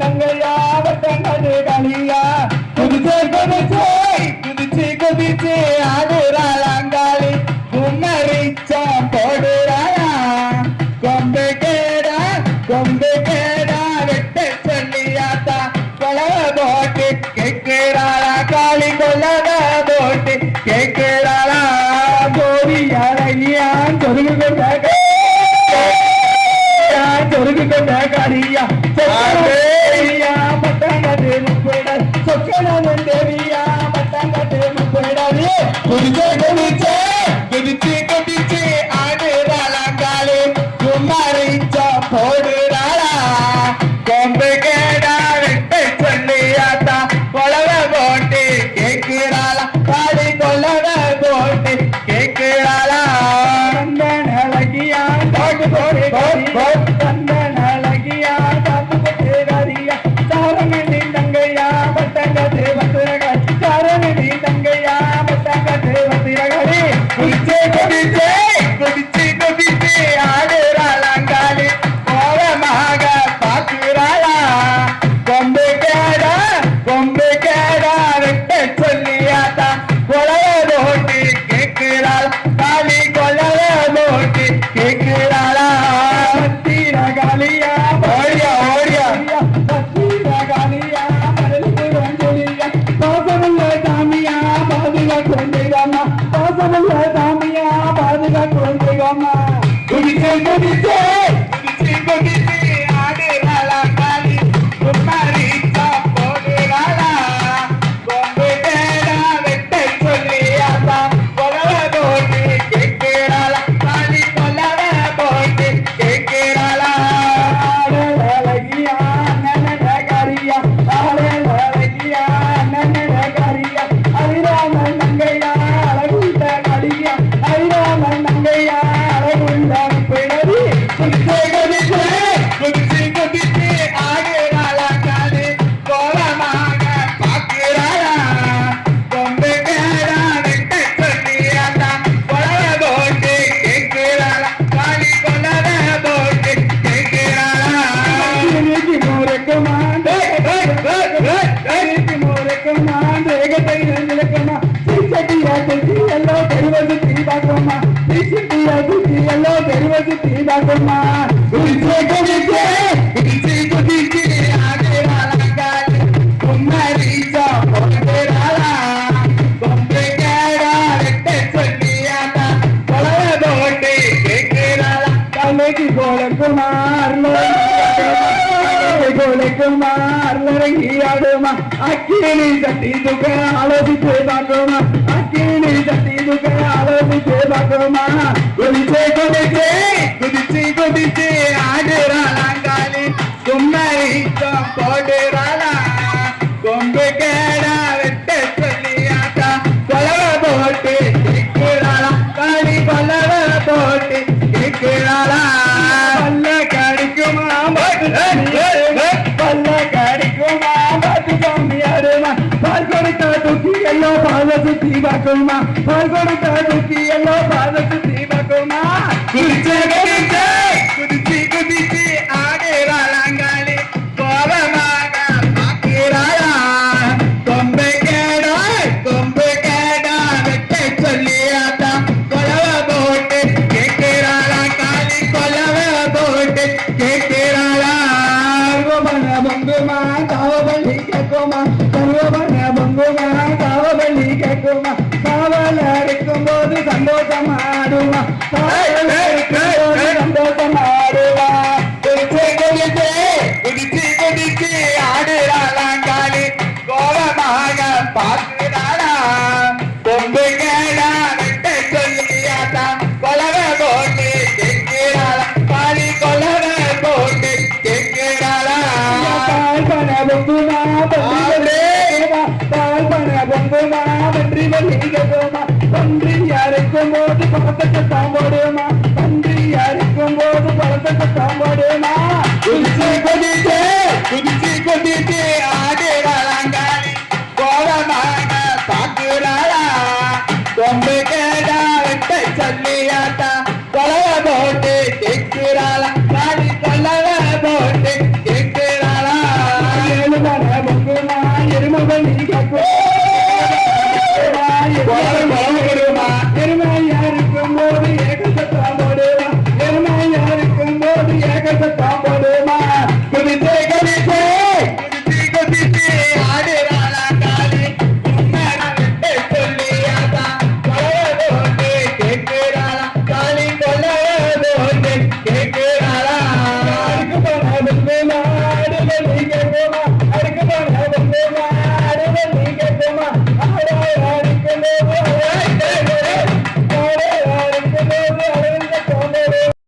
நங்கையா வட்டங்கது களியா குதிச்சே குதிச்சே குதிச்சு குதிச்சு ஆடுறாள் அங்காளி கும்மரிச்சம் போடுறாளா கொம்பு கேடா வெட்ட சொல்லியாத்தா கொலவ போட்டு கேட்கிறாளா காளி கொலவ போட்டு கேட்கிறாளா கோரி அழகியான் சொருகு கொண்ட காளியா பட்டாங்கது முப்பட சொக்கனது தேவியா பட்டாங்கது முப்படாது குதிச்சே குதிச்சே குதிச்சு குதிச்சு ஆடுறாளா காளி குமாரிச்சா போடுறாளா கொம்பு கேடா வெட்ட சொல்லியாத்தா கொலவ போட்டு கேட்கிறாளா காளி கொலவ போட்டு கேட்கிறாளா தந்தன் அழகியா பாட்டு போடு தந்தன் அழகியா பாட்டு போட்டு காரியா சாரணி தங்கையா பட்டங்கது வத்திரகாரி சாரணி தங்கையா பட்டங்கது வத்திரகாரி குதிச்சே குதிச்சே குதிச்சு குதிச்சு ஆடுறாள் அங்காளி கோலமாக பாக்குறாளா கொம்பு கேடா வெட்ட சொல்லியாத்தா கொலவ போட்டு கேட்கிறாள் காளி கொலவ போட்டு கேட்கிறாளா பத்திர காளியா ஓடியா ஓடியா பத்திர காளியா மரலுக்கு வந்துலியா பாசமுள்ள சாமியா பாதுகாப்பு கொண்டிருக்காமா பாசமுள்ள சாமியா பாதுகாப்பு கொண்டிருக்காமா குதிச்சே குதிச்சே குதிச்சு குதிச்சு ஆடுறாளா காளி குமாரிச்சா போடுறாளா கொம்பு கேடா வெட்ட சொல்லியாத்தா கொலவ போட்டு கேட்கிறாளா காளி கொலவ போட்டு கேட்கிறாளா அழகியா நன்னகாரியா அழகியா நன்னகாரியா ஹரிராமன் நங்கையா அழகுள்ள காளியா ஹரிராமன் நங்கையா அழகுள்ள பிழவி குதிச்சே குதிச்சே குதிச்சு குதிச்சு ஆடுறாளா காளி கோலமாக பாக்குறாளா கொம்பு கேடா வெட்ட சொல்லியாத்தா கொலவ போட்டு கேட்கிறாளா காளி கொலவ போட்டு கேட்கிறாளா குதிச்சே குதிச்சே குதிச்சு குதிச்சு ஆடுறாளா காளி குமாரிச்சா போடுறாளா கொம்பு கேடா வெட்ட சொல்லியாத்தா கொலவ போட்டு கேட்கிறாளா காளிக்கு கோலக்குமார் லரங்கியாடுமா அக்கினி சட்டி துக்க ஆலோசித்து பார்க்குமா அக்கினி சட்டி துக்க ஆலோசித்து பார்க்குமா குதிச்சே குதிச்சே குதிச்சு குதிச்சு ஆடுறாளா காளி கும்மரிச்சம் போடுறாளா கொம்பு கேடா வெட்ட சொல்லியாத்தா கொலவ போட்டு கேட்கிறாளா காளி கொலவ போட்டு கேட்கிறாளா பல்ல கடிக்குமா பல்ல கடிக்குமா பாத்து சாமியாடுமா பால் கொடுத்த துக்கி எல்லோ பாத சுத்தி பார்க்குமா பால் கொடுத்த துக்கி எல்லோ பாத சுத்தி பார்க்குமா குதிச்சே குதிச்சே குதிச்சு குதிச்சு ஆடுறாளா காளி கோலமாக பாக்குறாளா கொம்பு கேடா வெட்ட சொல்லியாத்தா கொலவ போட்டு கேட்கிறாளா காளி கொலவ போட்டு கேட்கிறாளா பங்குமா காவபள்ளி கேட்குமா சர்வபண்ண பங்குமா காவபள்ளி கேட்குமா காவல் அடிக்கும் போது சந்தோஷமாடுமா சந்தோஷமாடுவா குதிச்சே குதிச்சே குதிச்சு குதிச்சு ஆடுறாளா காளி கோலமாக பாக்குறாளா கொம்பு கேடா வெட்ட சொல்லியாத்தா கொலவ போட்டு கேட்கிறாளா காளி கொலவ போட்டு கேட்கிறாளா பால் பண பொங்குமா பன்றி வள்ளி கேட்குமா பன்றி அரைக்கும் போது பழத்தை சாம்போடுமா பன்றி அரைக்கும் போது பழத்தை சாம்போடுமா குதிச்சு குதிச்சு குதிச்சு குதிச்சு ஆடுறாளா காளி கோலமாக பாக்குறாளா கொம்பு கேடா வெட்ட சொல்லியாத்தா கொலவ போட்டு கேட்கிறாளா காளி கொலவ போட்டு கேட்கிறாளா மன